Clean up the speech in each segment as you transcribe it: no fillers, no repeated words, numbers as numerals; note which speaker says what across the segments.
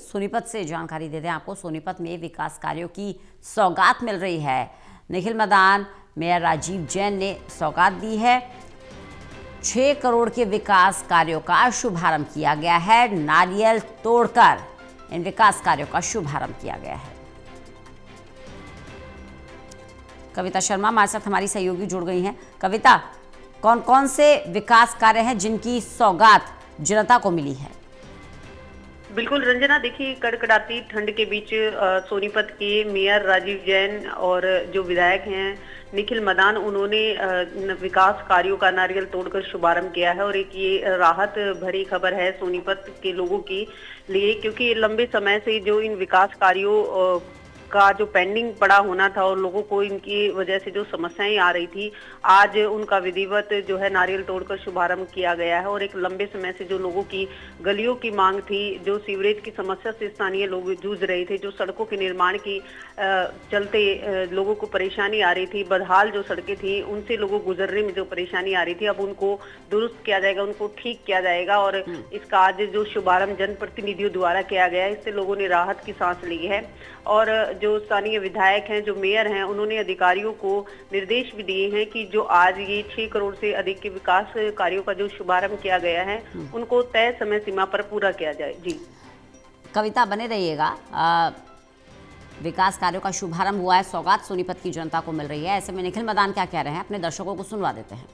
Speaker 1: सोनीपत से जानकारी देते हैं आपको। सोनीपत में विकास कार्यों की सौगात मिल रही है। निखिल मदान मेयर राजीव जैन ने सौगात दी है। 6 करोड़ के विकास कार्यों का शुभारंभ किया गया है। नारियल तोड़कर इन विकास कार्यों का शुभारंभ किया गया है। कविता शर्मा हमारे साथ हमारी सहयोगी जुड़ गई हैं। कविता, कौन कौन से विकास कार्य हैं जिनकी सौगात जनता को मिली है?
Speaker 2: बिल्कुल रंजना, देखिए कड़कड़ाती ठंड के बीच सोनीपत के मेयर राजीव जैन और जो विधायक हैं निखिल मदान, उन्होंने विकास कार्यों का नारियल तोड़कर शुभारंभ किया है। और एक ये राहत भरी खबर है सोनीपत के लोगों के लिए, क्योंकि लंबे समय से जो इन विकास कार्यों का जो पेंडिंग पड़ा होना था और लोगों को इनकी वजह से जो समस्याएं आ रही थी, आज उनका विधिवत जो है नारियल तोड़कर शुभारंभ किया गया है। और एक लंबे समय से जो लोगों की गलियों की मांग थी, जो सीवरेज की समस्या से स्थानीय लोग जूझ रहे थे, जो सड़कों के निर्माण की चलते लोगों को परेशानी आ रही थी, बदहाल जो सड़कें थी उनसे लोगों गुजरने में जो परेशानी आ रही थी, अब उनको दुरुस्त किया जाएगा, उनको ठीक किया जाएगा। और इसका आज जो शुभारंभ जनप्रतिनिधियों द्वारा किया गया है, इससे लोगों ने राहत की सांस ली है। और जो स्थानीय विधायक हैं, जो मेयर हैं, उन्होंने अधिकारियों को निर्देश भी दिए हैं कि जो आज ये 6 करोड़ से अधिक के विकास कार्यों का जो शुभारंभ किया गया है, उनको तय समय सीमा पर पूरा किया जाए। जी
Speaker 1: कविता, बने रहिएगा। विकास कार्यों का शुभारंभ हुआ है, सौगात सोनीपत की जनता को मिल रही है। ऐसे में निखिल मदान क्या कह रहे हैं, अपने दर्शकों को सुनवा देते हैं।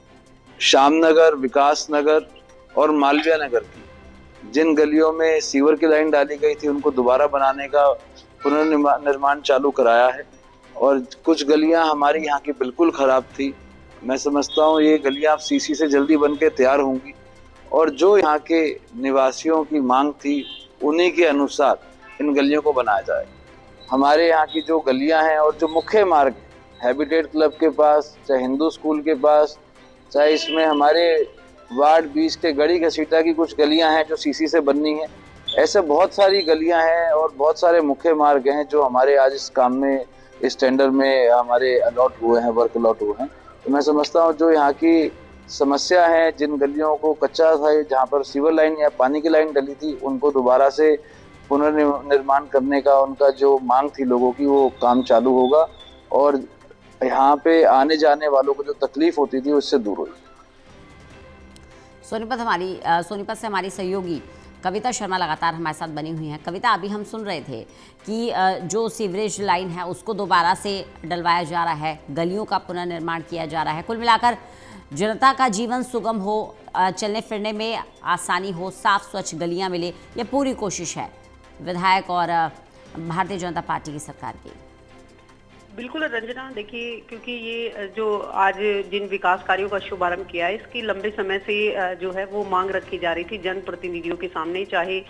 Speaker 3: श्यामनगर, विकास नगर और मालवीय नगर की जिन गलियों में सीवर की लाइन डाली गई थी, उनको दोबारा बनाने का पुनर्निर्माण चालू कराया है। और कुछ गलियां हमारी यहाँ की बिल्कुल खराब थी। मैं समझता हूँ ये गलियां अब सीसी से जल्दी बन के तैयार होंगी। और जो यहाँ के निवासियों की मांग थी, उन्हीं के अनुसार इन गलियों को बनाया जाए। हमारे यहाँ की जो गलियां हैं और जो मुख्य मार्ग, हैबिटेट क्लब के पास, चाहे हिंदू स्कूल के पास, चाहे इसमें हमारे वार्ड 20 के गड़ी घसीटा की कुछ गलियां हैं जो सीसी से बननी है, ऐसे बहुत सारी गलियां हैं और बहुत सारे मुख्य मार्ग हैं जो हमारे आज इस काम में, इस टेंडर में हमारे अलॉट हुए हैं, वर्क अलॉट हुए हैं। तो मैं समझता हूँ जो यहाँ की समस्या है, जिन गलियों को कच्चा था, जहाँ पर सीवर लाइन या पानी की लाइन डली थी, उनको दोबारा से पुनर्निर्माण करने का उनका जो मांग थी लोगों की, वो काम चालू होगा। और यहाँ पे आने जाने वालों को जो तकलीफ होती थी, उससे दूर होगी।
Speaker 1: सोनीपत से हमारी सहयोगी कविता शर्मा लगातार हमारे साथ बनी हुई हैं। कविता, अभी हम सुन रहे थे कि जो सीवरेज लाइन है उसको दोबारा से डलवाया जा रहा है, गलियों का पुनर्निर्माण किया जा रहा है। कुल मिलाकर जनता का जीवन सुगम हो, चलने फिरने में आसानी हो, साफ स्वच्छ गलियां मिले, ये पूरी कोशिश है विधायक और भारतीय जनता पार्टी की सरकार की।
Speaker 2: बिल्कुल रंजना, देखिए क्योंकि ये जो आज जिन विकास कार्यों का शुभारंभ किया है, इसकी लंबे समय से जो है वो मांग रखी जा रही थी जनप्रतिनिधियों के सामने, चाहे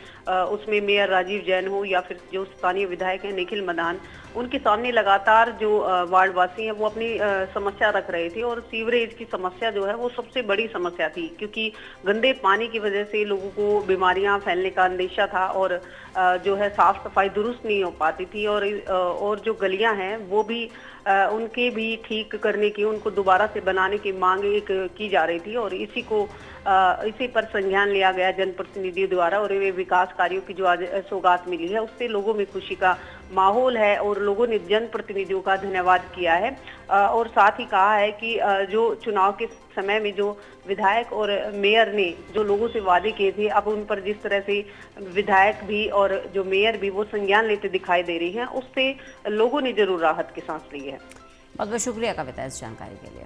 Speaker 2: उसमें मेयर राजीव जैन हो या फिर जो स्थानीय विधायक हैं निखिल मदान, उनके सामने लगातार जो वार्डवासी हैं वो अपनी समस्या रख रहे थे। और सीवरेज की समस्या जो है वो सबसे बड़ी समस्या थी, क्योंकि गंदे पानी की वजह से लोगों को बीमारियां फैलने का अंदेशा था और जो है साफ सफाई दुरुस्त नहीं हो पाती थी। और जो गलियां हैं वो भी उनके भी ठीक करने की, उनको दोबारा से बनाने की मांग एक की जा रही थी। और इसी पर संज्ञान लिया गया जनप्रतिनिधियों द्वारा। और ये विकास कार्यों की जो आज सौगात मिली है, उससे लोगों में खुशी का माहौल है और लोगों ने जनप्रतिनिधियों का धन्यवाद किया है। और साथ ही कहा है कि जो चुनाव के समय में जो विधायक और मेयर ने जो लोगों से वादे किए थे, अब उन पर जिस तरह से विधायक भी और जो मेयर भी वो संज्ञान लेते दिखाई दे रही हैं, उससे लोगों ने जरूर राहत की सांस ली है।
Speaker 1: बहुत बहुत शुक्रिया कविता इस जानकारी के लिए।